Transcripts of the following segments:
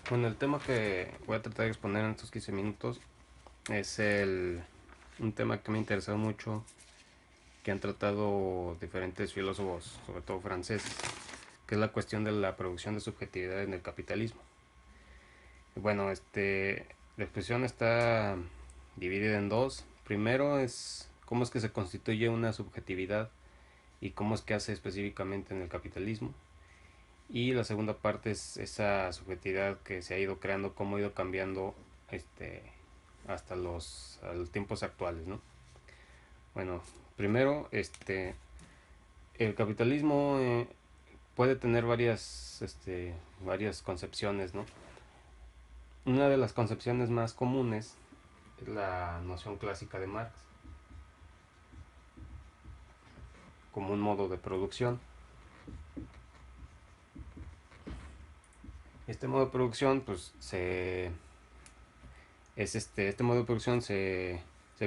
Bueno, el tema que voy a tratar de exponer en estos 15 minutos es un tema que me ha interesado mucho, que han tratado diferentes filósofos, sobre todo franceses, que es la cuestión de la producción de subjetividad en el capitalismo. Bueno, la expresión está dividida en dos. Primero es cómo es que se constituye una subjetividad y cómo es que hace específicamente en el capitalismo. Y la segunda parte es esa subjetividad que se ha ido creando, cómo ha ido cambiando este, hasta a los tiempos actuales, ¿no? Bueno, primero, el capitalismo puede tener varias concepciones, ¿no? Una de las concepciones más comunes es la noción clásica de Marx, como un modo de producción. Este modo de producción, pues, este modo de producción se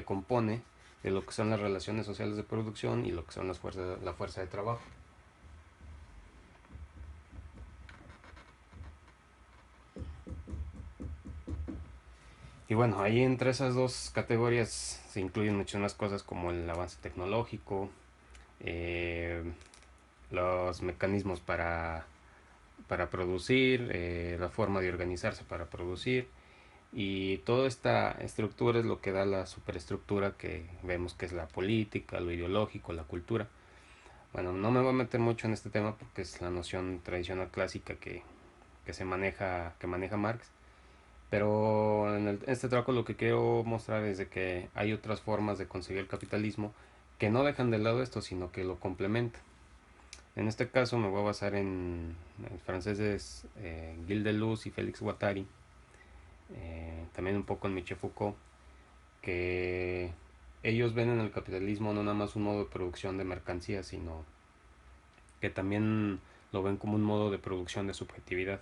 compone de lo que son las relaciones sociales de producción y lo que son la fuerza de trabajo. Y bueno, ahí entre esas dos categorías se incluyen muchas más cosas como el avance tecnológico, eh, los mecanismos para producir, la forma de organizarse para producir, y toda esta estructura es lo que da la superestructura que vemos, que es la política, lo ideológico, la cultura. Bueno, no me voy a meter mucho en este tema porque es la noción tradicional clásica que maneja Marx. Pero en este trabajo lo que quiero mostrar es de que hay otras formas de conseguir el capitalismo que no dejan de lado esto, sino que lo complementan. En este caso me voy a basar en los franceses Gilles Deleuze y Félix Guattari, también un poco en Michel Foucault, que ellos ven en el capitalismo no nada más un modo de producción de mercancías, sino que también lo ven como un modo de producción de subjetividad,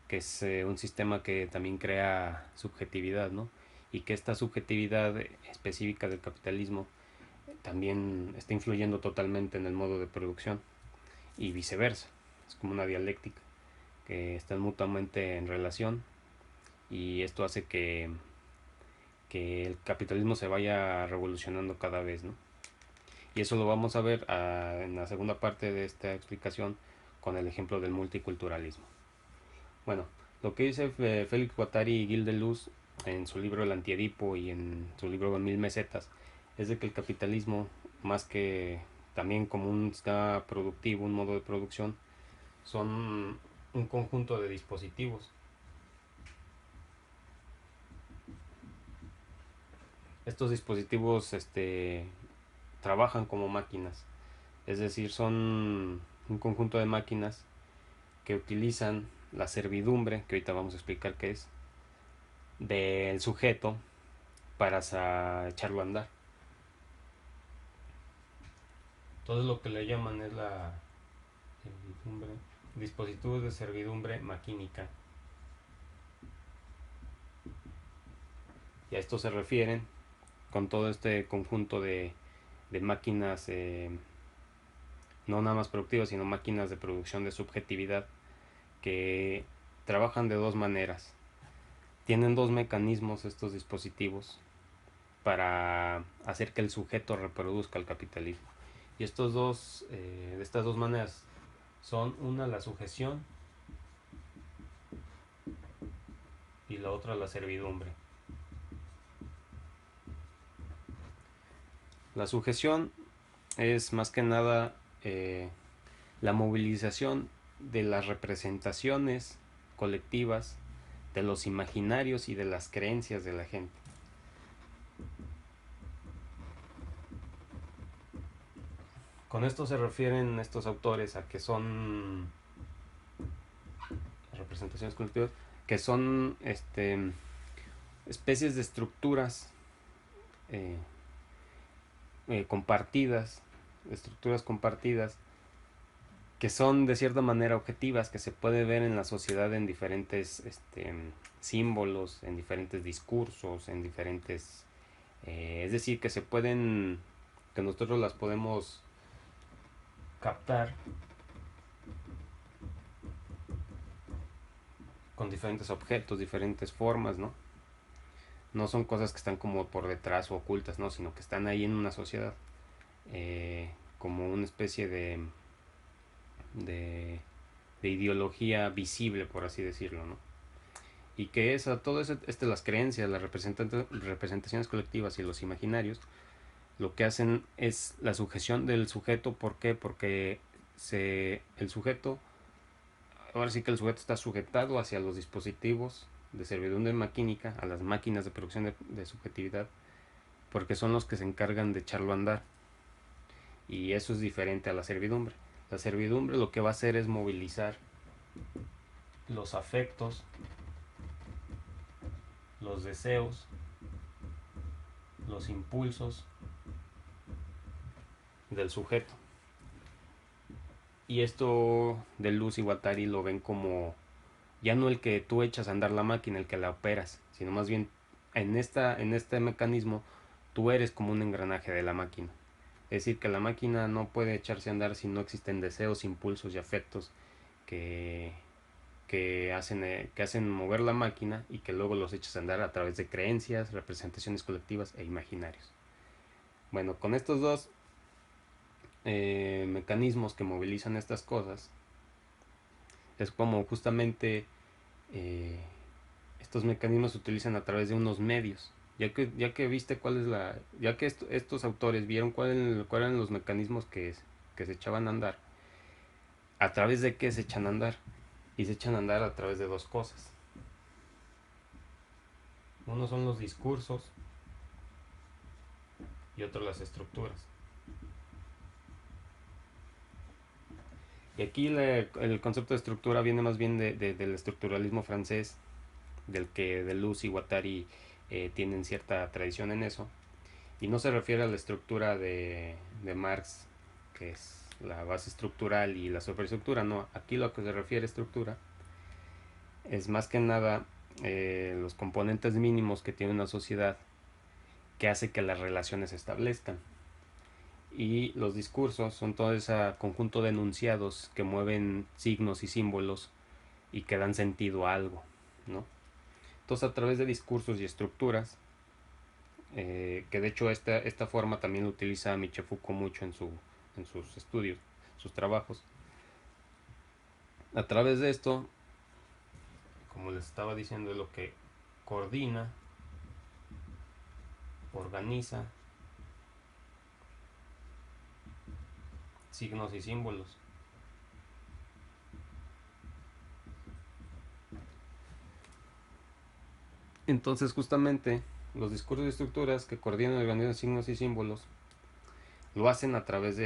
que es un sistema que también crea subjetividad, ¿no? Y que esta subjetividad específica del capitalismo también está influyendo totalmente en el modo de producción y viceversa. Es como una dialéctica que están mutuamente en relación, y esto hace que el capitalismo se vaya revolucionando cada vez, ¿no? Y eso lo vamos a ver en la segunda parte de esta explicación con el ejemplo del multiculturalismo. Bueno, lo que dice Félix Guattari y Gilles Deleuze en su libro El Antiedipo y en su libro Mil Mesetas es de que el capitalismo, más que también como un sistema productivo, un modo de producción, son un conjunto de dispositivos. Estos dispositivos trabajan como máquinas, es decir, son un conjunto de máquinas que utilizan la servidumbre, que ahorita vamos a explicar qué es, del sujeto para echarlo a andar. Todo lo que le llaman es la servidumbre, dispositivos de servidumbre maquínica. Y a esto se refieren con todo este conjunto de máquinas, no nada más productivas, sino máquinas de producción de subjetividad que trabajan de dos maneras. Tienen dos mecanismos estos dispositivos para hacer que el sujeto reproduzca el capitalismo. Y de estas dos maneras son una la sujeción y la otra la servidumbre. La sujeción es más que nada la movilización de las representaciones colectivas, de los imaginarios y de las creencias de la gente. Con esto se refieren estos autores a que son representaciones colectivas, que son especies de estructuras eh, compartidas, estructuras compartidas que son de cierta manera objetivas, que se puede ver en la sociedad en diferentes símbolos, en diferentes discursos, en diferentes... es decir, que nosotros las podemos captar con diferentes objetos, diferentes formas, ¿no? No son cosas que están como por detrás o ocultas, ¿no? Sino que están ahí en una sociedad, como una especie de, de ideología visible, por así decirlo, ¿no? Y que todo eso, las creencias, las representaciones colectivas y los imaginarios, lo que hacen es la sujeción del sujeto. ¿Por qué? Porque el sujeto, ahora sí que el sujeto está sujetado hacia los dispositivos de servidumbre maquínica, a las máquinas de producción de subjetividad, porque son los que se encargan de echarlo a andar. Y eso es diferente a la servidumbre. La servidumbre lo que va a hacer es movilizar los afectos, los deseos, los impulsos del sujeto. Y esto de Luz y Guattari lo ven como ya no el que tú echas a andar la máquina, el que la operas, sino más bien en este mecanismo tú eres como un engranaje de la máquina. Es decir, que la máquina no puede echarse a andar si no existen deseos, impulsos y afectos que, que hacen mover la máquina y que luego los echas a andar a través de creencias, representaciones colectivas e imaginarios. Bueno, con estos dos mecanismos que movilizan estas cosas, es como justamente eh, estos mecanismos se utilizan a través de unos medios. Ya que viste cuál es ya que estos autores vieron cuáles eran los mecanismos que se echaban a andar, a través de qué se echan a andar. Y se echan a andar a través de dos cosas. Uno son los discursos y otro las estructuras. Y aquí el concepto de estructura viene más bien del estructuralismo francés, del que Deleuze y Guattari tienen cierta tradición en eso. Y no se refiere a la estructura de Marx, que es la base estructural y la superestructura, no. Aquí lo que se refiere a estructura es más que nada los componentes mínimos que tiene una sociedad que hace que las relaciones se establezcan. Y los discursos son todo ese conjunto de enunciados que mueven signos y símbolos y que dan sentido a algo, ¿no? Entonces, a través de discursos y estructuras, que de hecho esta forma también lo utiliza Michel Foucault mucho en sus estudios, sus trabajos. A través de esto, como les estaba diciendo, es lo que coordina, organiza signos y símbolos. Entonces, justamente, los discursos y estructuras que coordinan y organizan signos y símbolos lo hacen a través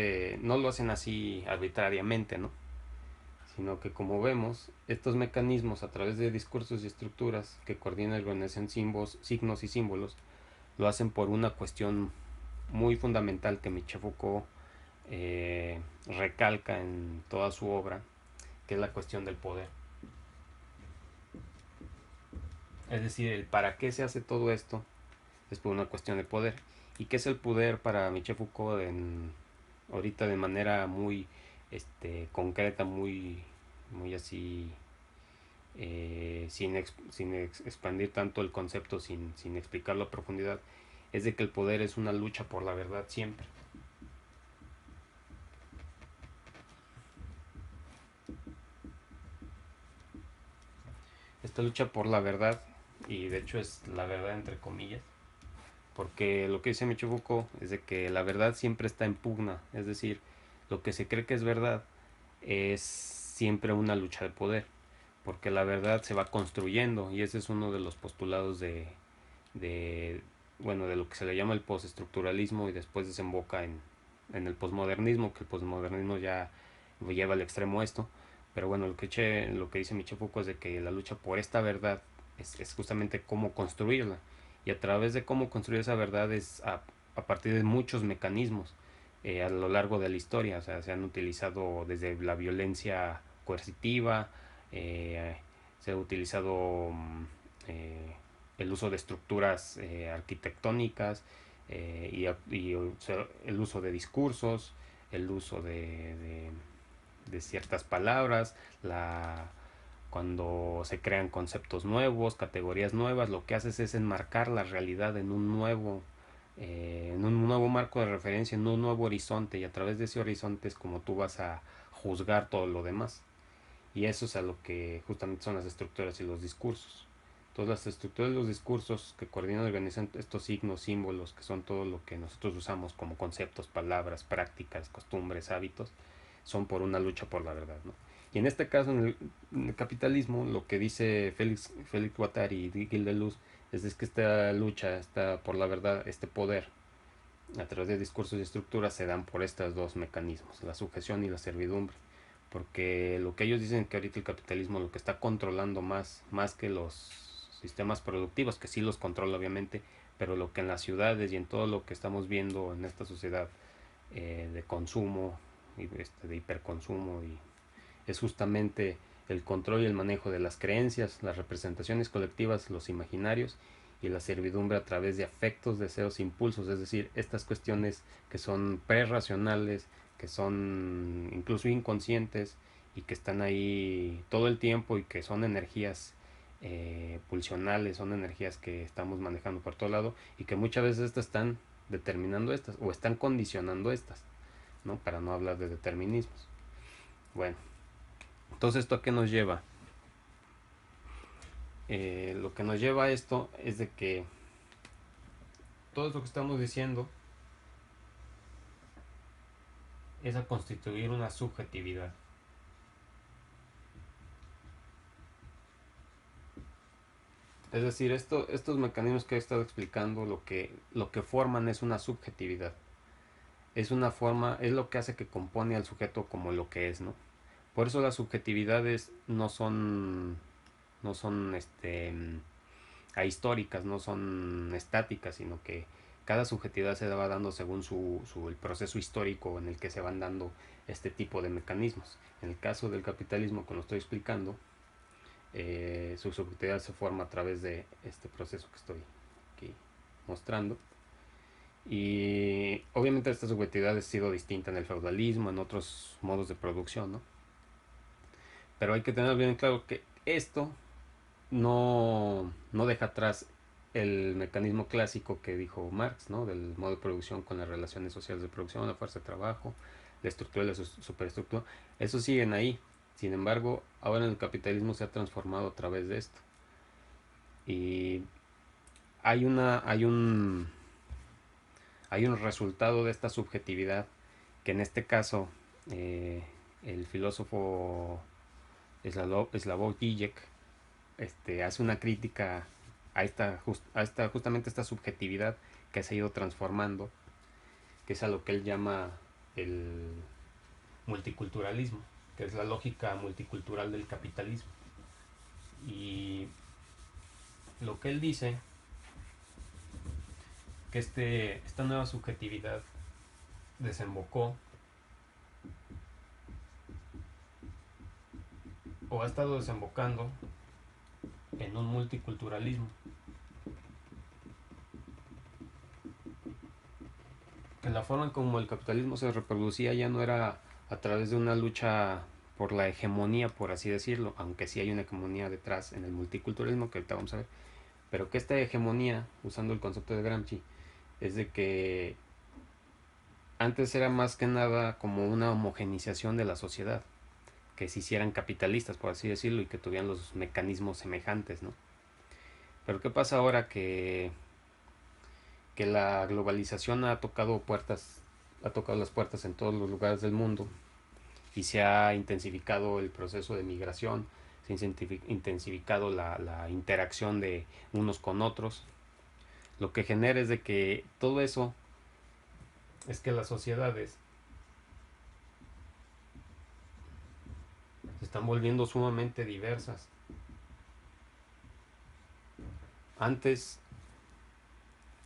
no lo hacen así arbitrariamente, ¿no? Sino que, como vemos, estos mecanismos a través de discursos y estructuras que coordinan y organizan signos y símbolos lo hacen por una cuestión muy fundamental que Michel Foucault recalca en toda su obra, que es la cuestión del poder. Es decir, el para qué se hace todo esto es por una cuestión de poder. ¿Y qué es el poder para Michel Foucault ahorita de manera muy concreta, muy así, sin expandir tanto el concepto, sin explicarlo a profundidad? Es de que el poder es una lucha por la verdad siempre. Esta lucha por la verdad, y de hecho es la verdad entre comillas, porque lo que dice Michio Foucault es de que la verdad siempre está en pugna, es decir, lo que se cree que es verdad es siempre una lucha de poder, porque la verdad se va construyendo, y ese es uno de los postulados de bueno, de lo que se le llama el postestructuralismo y después desemboca en el posmodernismo, que el posmodernismo ya lleva al extremo esto. Pero bueno, lo que dice Michel Foucault es de que la lucha por esta verdad es justamente cómo construirla. Y a través de cómo construir esa verdad es a partir de muchos mecanismos a lo largo de la historia. O sea, se han utilizado desde la violencia coercitiva, se ha utilizado el uso de estructuras arquitectónicas, o sea, el uso de discursos, el uso de ciertas palabras, Cuando se crean conceptos nuevos, categorías nuevas, lo que haces es enmarcar la realidad en un nuevo marco de referencia, en un nuevo horizonte, y a través de ese horizonte es como tú vas a juzgar todo lo demás. Y eso es a lo que justamente son las estructuras y los discursos. Todas las estructuras y los discursos que coordinan y organizan estos signos, símbolos, que son todo lo que nosotros usamos como conceptos, palabras, prácticas, costumbres, hábitos, son por una lucha por la verdad, ¿no? Y en este caso, en el capitalismo, lo que dice Félix Guattari y Gilles es que esta lucha, esta por la verdad, este poder, a través de discursos y estructuras, se dan por estos dos mecanismos, la sujeción y la servidumbre. Porque lo que ellos dicen que ahorita el capitalismo lo que está controlando más que los sistemas productivos, que sí los controla obviamente, pero lo que en las ciudades y en todo lo que estamos viendo en esta sociedad de consumo, y de hiperconsumo, y es justamente el control y el manejo de las creencias, las representaciones colectivas, los imaginarios y la servidumbre a través de afectos, deseos, impulsos, es decir, estas cuestiones que son prerracionales, que son incluso inconscientes y que están ahí todo el tiempo y que son energías pulsionales, son energías que estamos manejando por todo lado y que muchas veces estas están determinando estas o están condicionando estas, ¿no? Para no hablar de determinismos. Bueno, entonces, ¿esto a qué nos lleva? Lo que nos lleva a esto es de que todo lo que estamos diciendo es a constituir una subjetividad. Es decir, estos mecanismos que he estado explicando lo que forman es una subjetividad. Es una forma, es lo que hace que compone al sujeto como lo que es, ¿no? Por eso las subjetividades no son ahistóricas, no son estáticas, sino que cada subjetividad se va dando según el proceso histórico en el que se van dando este tipo de mecanismos. En el caso del capitalismo, como lo estoy explicando, su subjetividad se forma a través de este proceso que estoy aquí mostrando. Y obviamente esta subjetividad ha sido distinta en el feudalismo, en otros modos de producción, ¿no? Pero hay que tener bien claro que esto no deja atrás el mecanismo clásico que dijo Marx, ¿no? Del modo de producción con las relaciones sociales de producción, la fuerza de trabajo, la estructura y la superestructura. Eso siguen ahí. Sin embargo, ahora en el capitalismo se ha transformado a través de esto. Y hay un resultado de esta subjetividad que en este caso eh, el filósofo Slavoj Žižek hace una crítica a justamente esta subjetividad que se ha ido transformando, que es a lo que él llama el multiculturalismo, que es la lógica multicultural del capitalismo. Y lo que él dice, que esta nueva subjetividad desembocó o ha estado desembocando en un multiculturalismo, que la forma en como el capitalismo se reproducía ya no era a través de una lucha por la hegemonía, por así decirlo, aunque sí hay una hegemonía detrás en el multiculturalismo que ahorita vamos a ver, pero que esta hegemonía, usando el concepto de Gramsci, es de que antes era más que nada como una homogenización de la sociedad, que se hicieran capitalistas, por así decirlo, y que tuvieran los mecanismos semejantes, ¿no? Pero ¿qué pasa ahora que la globalización ha tocado las puertas en todos los lugares del mundo y se ha intensificado el proceso de migración, se ha intensificado la interacción de unos con otros? Lo que genera es de que todo eso es que las sociedades se están volviendo sumamente diversas. Antes,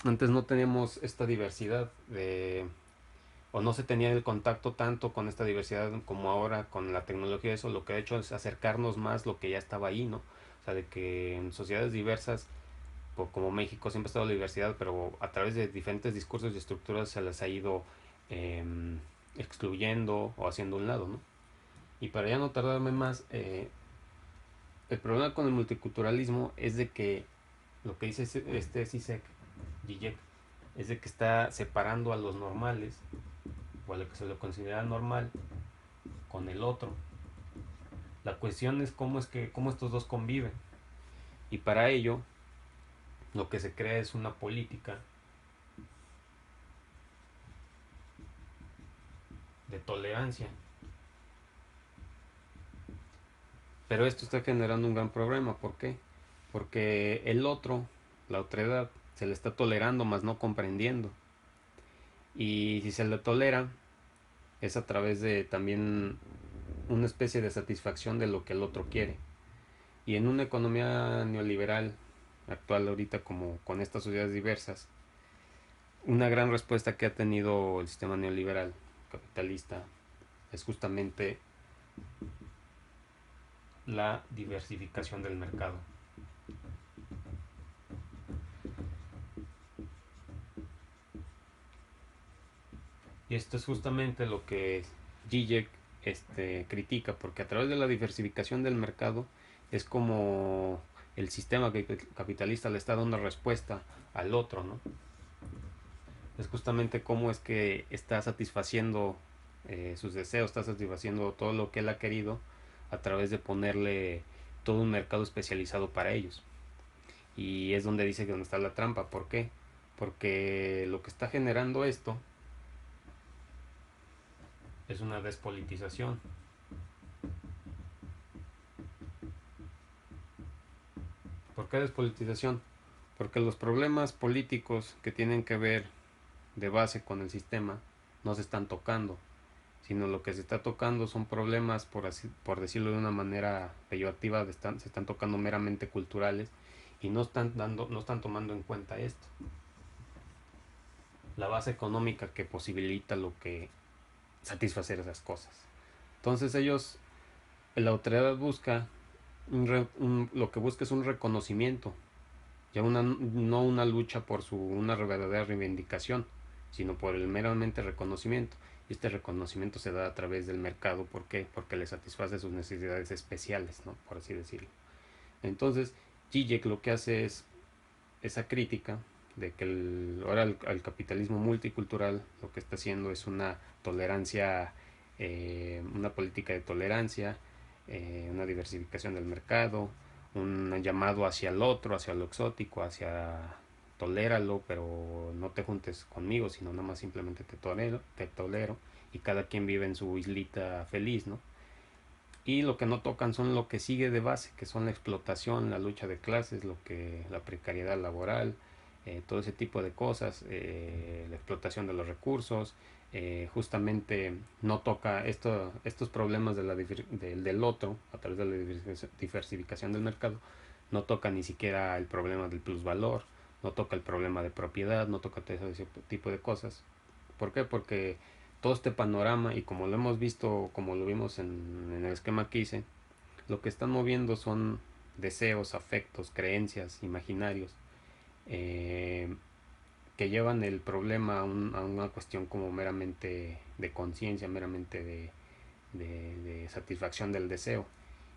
antes no teníamos esta diversidad o no se tenía el contacto tanto con esta diversidad como ahora con la tecnología. Eso lo que ha hecho es acercarnos más lo que ya estaba ahí, ¿no? O sea, de que en sociedades diversas, como México, siempre ha estado la diversidad, pero a través de diferentes discursos y estructuras se les ha ido eh, excluyendo o haciendo un lado, ¿no? Y para ya no tardarme más, el problema con el multiculturalismo es de que lo que dice este Zizek, es de que está separando a los normales, o a lo que se lo considera normal, con el otro. La cuestión es cómo estos dos conviven. Y para ello, lo que se crea es una política de tolerancia. Pero esto está generando un gran problema. ¿Por qué? Porque el otro, la otredad, se le está tolerando, más no comprendiendo. Y si se le tolera, es a través de también una especie de satisfacción de lo que el otro quiere. Y en una economía neoliberal actual ahorita, como con estas sociedades diversas, una gran respuesta que ha tenido el sistema neoliberal capitalista es justamente la diversificación del mercado. Y esto es justamente lo que Zizek critica, porque a través de la diversificación del mercado es como el sistema capitalista le está dando respuesta al otro, ¿no? Es justamente cómo es que está satisfaciendo sus deseos, está satisfaciendo todo lo que él ha querido a través de ponerle todo un mercado especializado para ellos. Y es donde dice que donde está la trampa. ¿Por qué? Porque lo que está generando esto es una despolitización. ¿Por qué despolitización? Porque los problemas políticos que tienen que ver de base con el sistema no se están tocando, sino lo que se está tocando son problemas, por decirlo de una manera peyorativa, se están tocando meramente culturales y no están tomando en cuenta esto. La base económica que posibilita lo que satisfacer esas cosas. Entonces la autoridad busca lo que busca es un reconocimiento, ya no una lucha por una verdadera reivindicación, sino por el meramente reconocimiento. Y este reconocimiento se da a través del mercado. ¿Por qué? Porque le satisface sus necesidades especiales, ¿no? Por así decirlo. Entonces, Zizek lo que hace es esa crítica de que ahora el capitalismo multicultural lo que está haciendo es una tolerancia, una política de tolerancia, una diversificación del mercado, un llamado hacia el otro, hacia lo exótico, hacia toléralo, pero no te juntes conmigo, sino nada más simplemente te tolero y cada quien vive en su islita feliz, ¿no? Y lo que no tocan son lo que sigue de base, que son la explotación, la lucha de clases, la precariedad laboral, todo ese tipo de cosas, la explotación de los recursos, justamente no toca estos problemas del otro a través de la diversificación del mercado, no toca ni siquiera el problema del plusvalor, no toca el problema de propiedad, no toca todo ese tipo de cosas. ¿Por qué? Porque todo este panorama, y como lo hemos visto, como lo vimos en el esquema que hice, lo que están moviendo son deseos, afectos, creencias, imaginarios, eh, que llevan el problema a una cuestión como meramente de conciencia, meramente de satisfacción del deseo,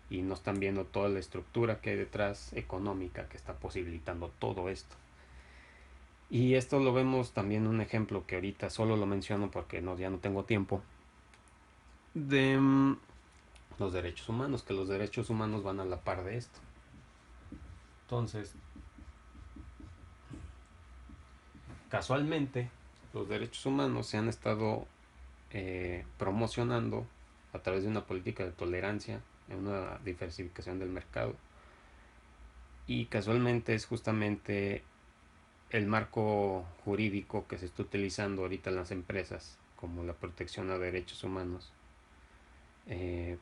y no están viendo toda la estructura que hay detrás económica que está posibilitando todo esto. Y esto lo vemos también un ejemplo que ahorita solo lo menciono porque ya no tengo tiempo, de los derechos humanos, que los derechos humanos van a la par de esto. Entonces, casualmente, los derechos humanos se han estado promocionando a través de una política de tolerancia, en una diversificación del mercado. Y casualmente es justamente el marco jurídico que se está utilizando ahorita en las empresas, como la protección a derechos humanos,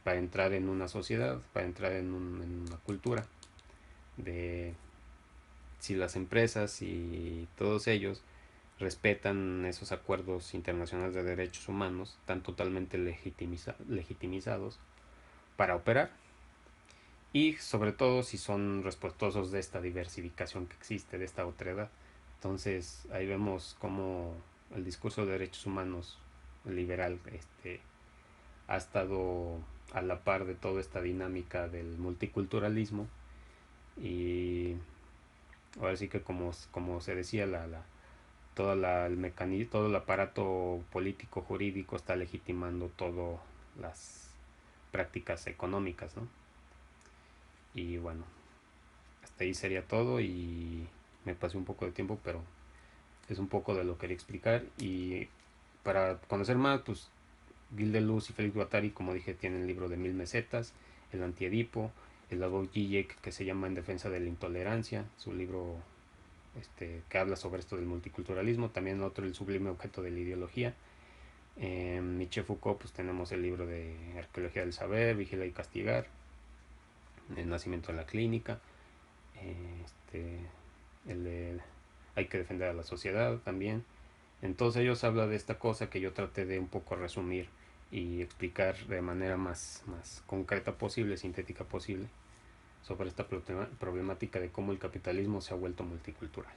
para entrar en una sociedad, para entrar en una cultura de si las empresas y todos ellos respetan esos acuerdos internacionales de derechos humanos, están totalmente legitimizados para operar, y sobre todo si son respetuosos de esta diversificación que existe, de esta otredad. Entonces ahí vemos cómo el discurso de derechos humanos liberal ha estado a la par de toda esta dinámica del multiculturalismo. Y ahora sí que como se decía, el mecanismo, todo el aparato político jurídico está legitimando todas las prácticas económicas, ¿no? Y bueno, hasta ahí sería todo y me pasé un poco de tiempo, pero es un poco de lo que quería explicar. Y para conocer más, pues Gildeluz y Félix Guattari, como dije, tienen el libro de 1000 mesetas, el Antiedipo, el Lavoj Žižek, que se llama En defensa de la intolerancia, su libro que habla sobre esto del multiculturalismo, también otro, El sublime objeto de la ideología. Michel Foucault, pues tenemos el libro de Arqueología del saber, Vigilar y castigar, El nacimiento en la clínica, este, el de Hay que defender a la sociedad también. Entonces ellos hablan de esta cosa que yo traté de un poco resumir y explicar de manera más concreta posible, sintética posible, sobre esta problemática de cómo el capitalismo se ha vuelto multicultural.